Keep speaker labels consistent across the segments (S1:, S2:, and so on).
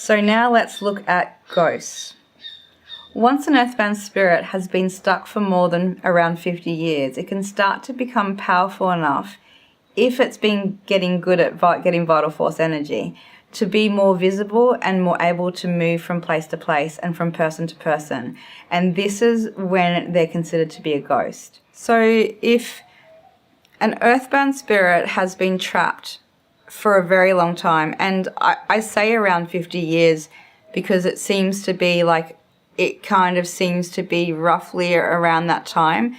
S1: So now let's look at ghosts. Once an earthbound spirit has been stuck for more than around 50 years, it can start to become powerful enough, if it's been getting good at getting vital force energy, to be more visible and more able to move from place to place and from person to person. And this is when they're considered to be a ghost. So if an earthbound spirit has been trapped for a very long time, and I say around 50 years because it seems to be like, it kind of seems to be roughly around that time,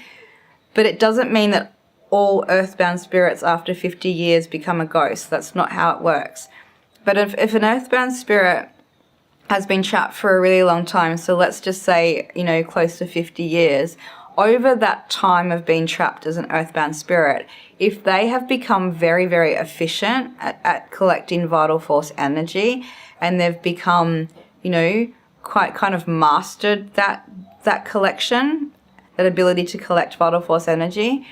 S1: but it doesn't mean that all earthbound spirits after 50 years become a ghost. That's not how it works. But if an earthbound spirit has been trapped for a really long time, so let's just say, close to 50 years, over that time of being trapped as an earthbound spirit, if they have become very, very efficient at collecting vital force energy, and they've become, quite kind of mastered that collection, that ability to collect vital force energy,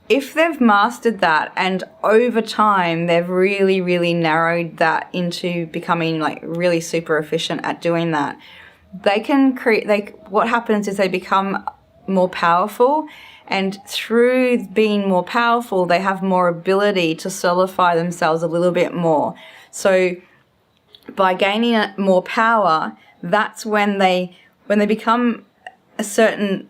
S1: if they've mastered that and over time they've really, really narrowed that into becoming like really super efficient at doing that, they can what happens is they become more powerful, and through being more powerful they have more ability to solidify themselves a little bit more. So by gaining more power, that's when they become a certain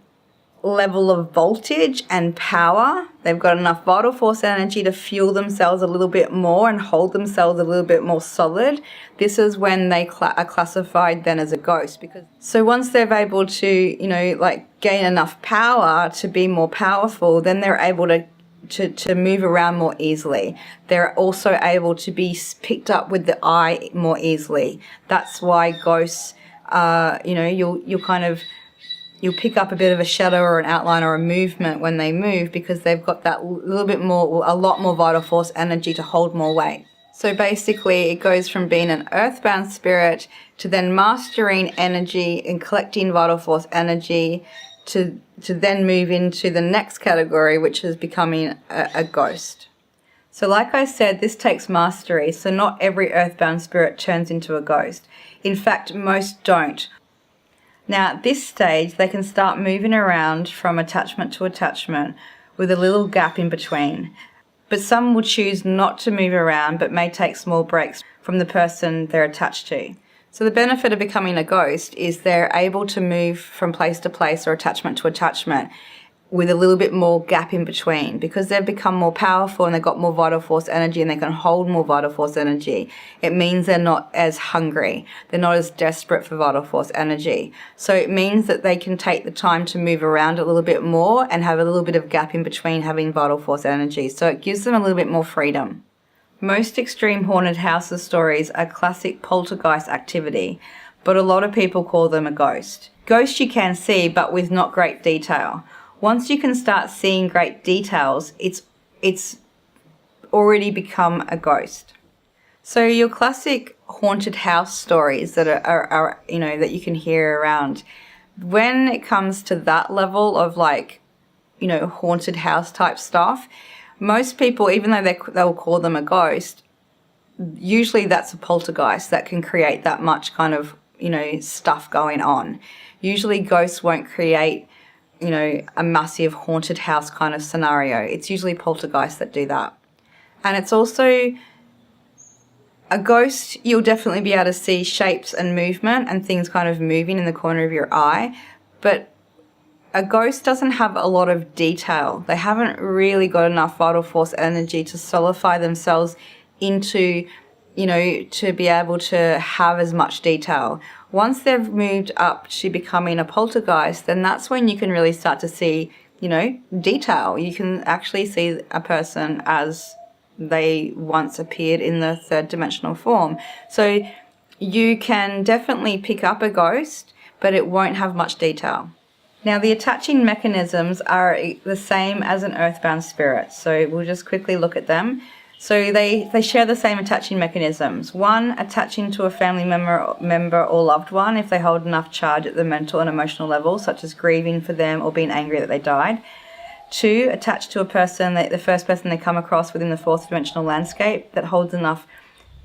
S1: level of voltage and power. They've got enough vital force energy to fuel themselves a little bit more and hold themselves a little bit more solid. This is when they are classified then as a ghost. So once they're able to, gain enough power to be more powerful, then they're able to move around more easily. They're also able to be picked up with the eye more easily. That's why ghosts, you'll pick up a bit of a shadow or an outline or a movement when they move, because they've got that a lot more vital force energy to hold more weight. So basically it goes from being an earthbound spirit to then mastering energy and collecting vital force energy to then move into the next category, which is becoming a ghost. So like I said, this takes mastery, so not every earthbound spirit turns into a ghost. In fact, most don't. Now at this stage, they can start moving around from attachment to attachment with a little gap in between. But some will choose not to move around, but may take small breaks from the person they're attached to. So the benefit of becoming a ghost is they're able to move from place to place or attachment to attachment with a little bit more gap in between, because they've become more powerful and they've got more vital force energy and they can hold more vital force energy. It means they're not as hungry. They're not as desperate for vital force energy. So it means that they can take the time to move around a little bit more and have a little bit of gap in between having vital force energy. So it gives them a little bit more freedom. Most extreme haunted houses stories are classic poltergeist activity, but a lot of people call them a ghost. Ghosts you can see, but with not great detail. Once you can start seeing great details, it's already become a ghost. So your classic haunted house stories that are that you can hear around, when it comes to that level of haunted house type stuff, most people, even though they'll call them a ghost, usually that's a poltergeist that can create that much kind of stuff going on. Usually ghosts won't create a massive haunted house kind of scenario. It's usually poltergeists that do that. And it's also a ghost, you'll definitely be able to see shapes and movement and things kind of moving in the corner of your eye. But a ghost doesn't have a lot of detail. They haven't really got enough vital force energy to solidify themselves into, to be able to have as much detail. Once they've moved up to becoming a poltergeist, then that's when you can really start to see, detail. You can actually see a person as they once appeared in the third dimensional form. So you can definitely pick up a ghost, but it won't have much detail. Now the attaching mechanisms are the same as an earthbound spirit, so we'll just quickly look at them. So they share the same attaching mechanisms. One, attaching to a family member or loved one if they hold enough charge at the mental and emotional level, such as grieving for them or being angry that they died. Two, attached to a person, the first person they come across within the fourth dimensional landscape that holds enough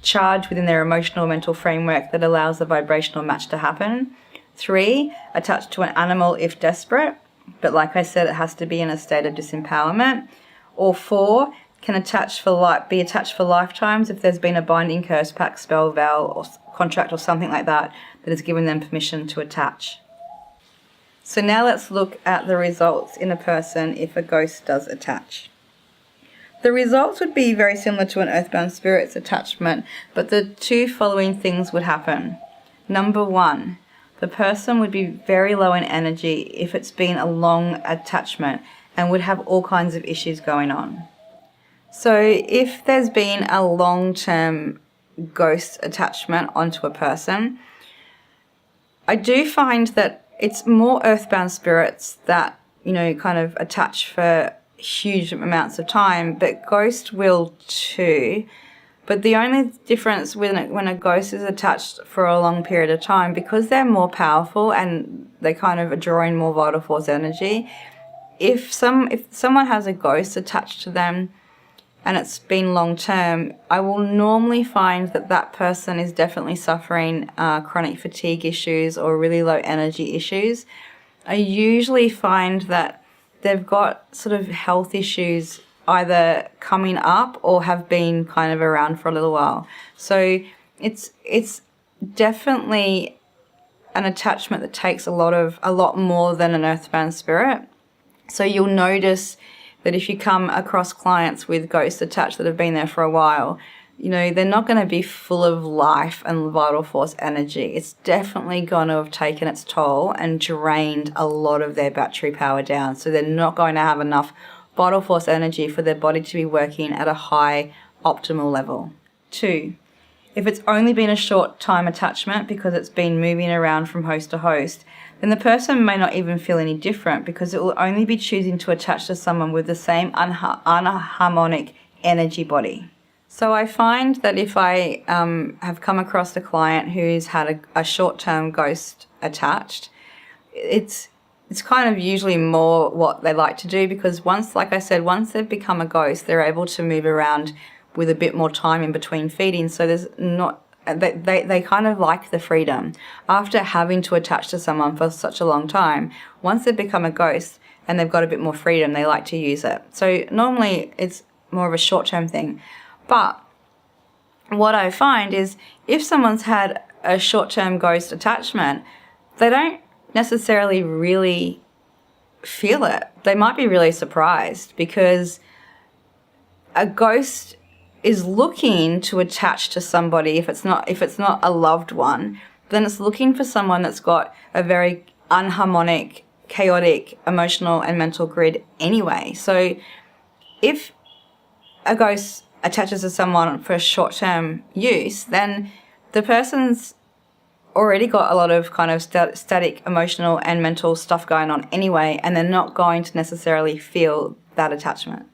S1: charge within their emotional mental framework that allows the vibrational match to happen. 3, attached to an animal if desperate, but like I said, it has to be in a state of disempowerment. Or 4, can be attached for lifetimes if there's been a binding curse, pact, spell, vow, or contract or something like that that has given them permission to attach. So now let's look at the results in a person if a ghost does attach. The results would be very similar to an earthbound spirit's attachment, but the 2 following things would happen. Number 1, the person would be very low in energy if it's been a long attachment and would have all kinds of issues going on. So if there's been a long-term ghost attachment onto a person, I do find that it's more earthbound spirits that, kind of attach for huge amounts of time, but ghost will too. But the only difference when a ghost is attached for a long period of time, because they're more powerful and they kind of are drawing more vital force energy, if someone has a ghost attached to them and it's been long term, I will normally find that person is definitely suffering chronic fatigue issues or really low energy issues. I usually find that they've got sort of health issues either coming up or have been kind of around for a little while. So it's definitely an attachment that takes a lot more than an earthbound spirit. So you'll notice that if you come across clients with ghosts attached that have been there for a while, they're not going to be full of life and vital force energy. It's definitely going to have taken its toll and drained a lot of their battery power down. So they're not going to have enough vital force energy for their body to be working at a high optimal level. 2, if it's only been a short time attachment because it's been moving around from host to host, then the person may not even feel any different because it will only be choosing to attach to someone with the same unharmonic energy body. So I find that if I have come across a client who's had a short-term ghost attached, it's kind of usually more what they like to do, because once they've become a ghost, they're able to move around with a bit more time in between feedings. So there's not they kind of like the freedom. After having to attach to someone for such a long time, once they've become a ghost and they've got a bit more freedom, they like to use it. So normally it's more of a short-term thing. But what I find is if someone's had a short-term ghost attachment, they don't necessarily really feel it. They might be really surprised because a ghost is looking to attach to somebody. If it's not a loved one, then it's looking for someone that's got a very unharmonic, chaotic, emotional and mental grid anyway. So if a ghost attaches to someone for short-term use, then the person's already got a lot of kind of static emotional and mental stuff going on anyway, and they're not going to necessarily feel that attachment.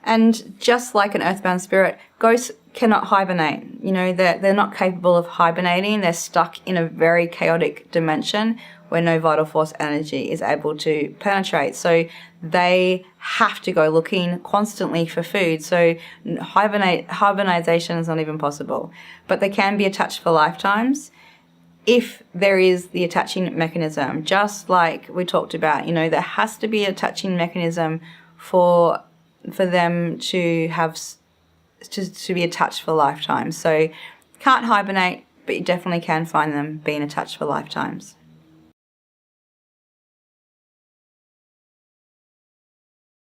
S1: And just like an earthbound spirit, ghosts cannot hibernate. They're not capable of hibernating. They're stuck in a very chaotic dimension where no vital force energy is able to penetrate. So they have to go looking constantly for food. So hibernization is not even possible. But they can be attached for lifetimes if there is the attaching mechanism. Just like we talked about, there has to be an attaching mechanism for them to have to be attached for lifetimes. So can't hibernate, but you definitely can find them being attached for lifetimes.